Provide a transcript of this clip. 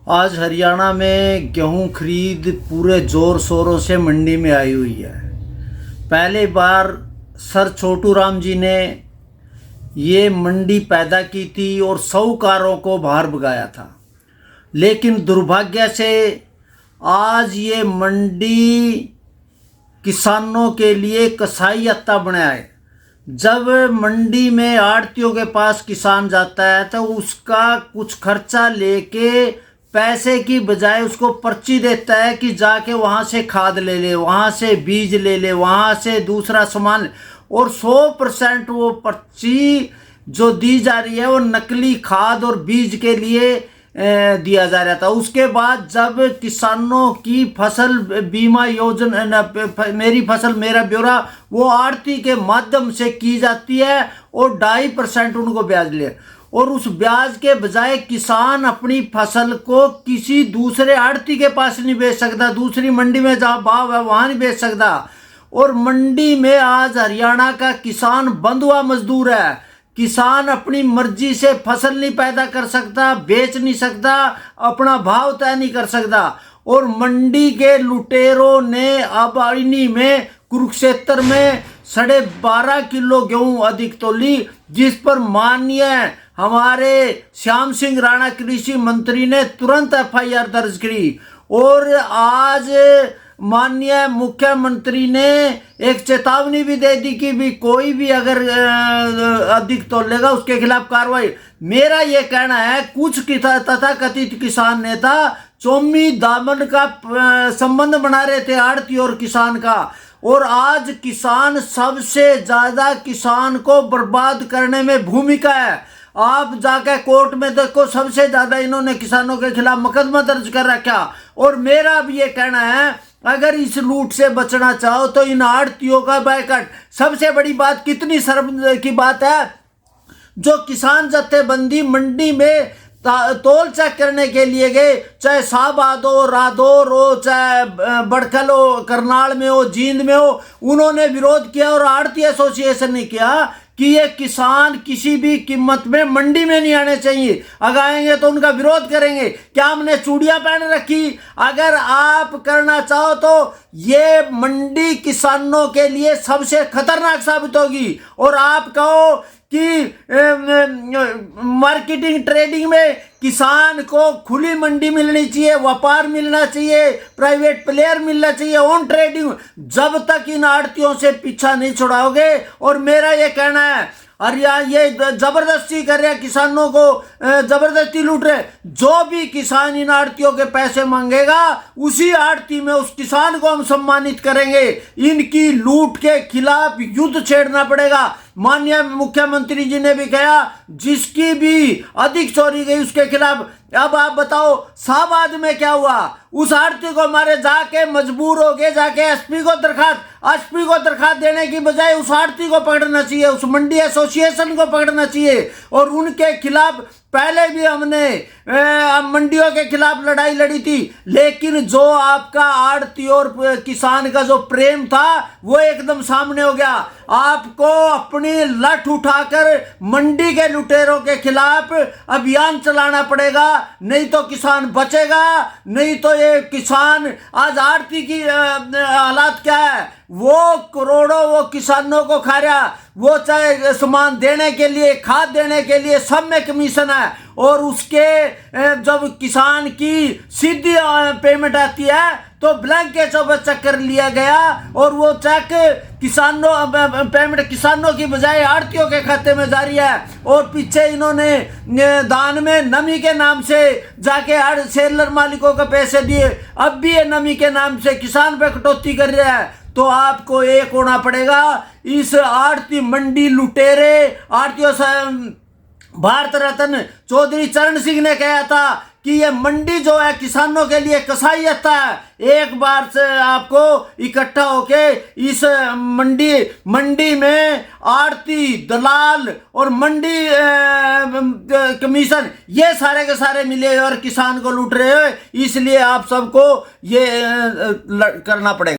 आज हरियाणा में गेहूं खरीद पूरे ज़ोर शोरों से मंडी में आई हुई है। पहली बार सर छोटू राम जी ने ये मंडी पैदा की थी और साहूकारों को बाहर भगाया था, लेकिन दुर्भाग्य से आज ये मंडी किसानों के लिए कसाई अत्ता बना है। जब मंडी में आड़तियों के पास किसान जाता है तो उसका कुछ खर्चा लेके पैसे की बजाय उसको पर्ची देता है कि जाके वहाँ से खाद ले ले, वहाँ से बीज ले ले, वहाँ से दूसरा सामान, और 100% वो पर्ची जो दी जा रही है वो नकली खाद और बीज के लिए दिया जा रहा था। उसके बाद जब किसानों की फसल बीमा योजना, मेरी फसल मेरा ब्यौरा, वो आड़ती के माध्यम से की जाती है और 2.5% उनको ब्याज ले, और उस ब्याज के बजाय किसान अपनी फसल को किसी दूसरे आड़ती के पास नहीं बेच सकता, दूसरी मंडी में जहाँ भाव है वहाँ नहीं बेच सकता। और मंडी में आज हरियाणा का किसान बंधुआ मजदूर है। किसान अपनी मर्जी से फसल नहीं पैदा कर सकता, बेच नहीं सकता, अपना भाव तय नहीं कर सकता। और मंडी के लुटेरों ने अब इन्हीं में कुरुक्षेत्र में 12.5 किलो गेहूं अधिक तोली, जिस पर माननीय हमारे श्याम सिंह राणा कृषि मंत्री ने तुरंत FIR दर्ज करी। और आज माननीय मुख्यमंत्री ने एक चेतावनी भी दे दी कि भी कोई भी अगर अधिक तोलेगा उसके खिलाफ कार्रवाई। मेरा ये कहना है, कुछ तथाकथित किसान नेता चौमी दामन का संबंध बना रहे थे आड़ती और किसान का, और आज किसान सबसे ज्यादा किसान को बर्बाद करने में भूमिका है। आप जाके कोर्ट में देखो, सबसे ज्यादा इन्होंने किसानों के खिलाफ मुकदमा दर्ज कर रखा। और मेरा भी ये कहना है, अगर इस लूट से बचना चाहो तो इन आड़तियों का बायकॉट। सबसे बड़ी बात, कितनी शर्म की बात है, जो किसान जत्थेबंदी मंडी में तोल चेक करने के लिए गए, चाहे शाहबाद हो, रादौर हो, चाहे बड़खल हो, करनाल में हो, जींद में हो, उन्होंने विरोध किया और आड़ती एसोसिएशन ने किया कि ये किसान किसी भी कीमत में मंडी में नहीं आने चाहिए। अगर आएंगे तो उनका विरोध करेंगे। क्या हमने चूड़ियां पहन रखी? अगर आप करना चाहो तो ये मंडी किसानों के लिए सबसे खतरनाक साबित होगी। और आप कहो कि मार्केटिंग ट्रेडिंग में किसान को खुली मंडी मिलनी चाहिए, व्यापार मिलना चाहिए, प्राइवेट प्लेयर मिलना चाहिए, ऑन ट्रेडिंग, जब तक इन आड़तियों से पीछा नहीं छुड़ाओगे। और मेरा ये कहना है, और ये जबरदस्ती कर रहे हैं किसानों को, जबरदस्ती लूट रहे। जो भी किसान इन आड़तियों के पैसे मांगेगा उसी आड़ती में उस किसान को हम सम्मानित करेंगे। इनकी लूट के खिलाफ युद्ध छेड़ना पड़ेगा। माननीय मुख्यमंत्री जी ने भी कहा, जिसकी भी अधिक चोरी गई उसके खिलाफ। अब आप बताओ शाहबाद में क्या हुआ? उस आड़ती को हमारे जाके मजबूर हो गए, जाके एसपी को दरखास्त देने की बजाय उस आड़ती को पकड़ना चाहिए, उस मंडी एसोसिएशन को पकड़ना चाहिए। और उनके खिलाफ पहले भी हमने मंडियों के खिलाफ लड़ाई लड़ी थी, लेकिन जो आपका आड़ती और किसान का जो प्रेम था वो एकदम सामने हो गया। आपको अपनी लठ उठाकर मंडी के लुटेरों के खिलाफ अभियान चलाना पड़ेगा, नहीं तो किसान बचेगा। नहीं तो ये किसान, आज आड़ती की हालात क्या है, वो करोड़ों वो किसानों को खा रहा। वो चाहे सामान देने के लिए, खाद देने के लिए, सब में कमीशन है। और उसके जब किसान की सीधी पेमेंट आती है तो ब्लैंक के चेक कर लिया गया, और वो चेक किसानों पेमेंट किसानों की बजाय आड़तियों के खाते में जारी है। और पीछे इन्होंने दान में नमी के नाम से जाके सेलर मालिकों को पैसे दिए, अब भी ये नमी के नाम से किसान पे कटौती कर रहा है। तो आपको एक होना पड़ेगा, इस आड़ती मंडी लुटेरे आड़तियों से। भारत रत्न चौधरी चरण सिंह ने कहा था कि ये मंडी जो है किसानों के लिए कसाईयत है। एक बार से आपको इकट्ठा होके इस मंडी में आड़ती, दलाल और मंडी कमीशन, ये सारे के सारे मिले और किसान को लूट रहे हो। इसलिए आप सबको ये करना पड़ेगा।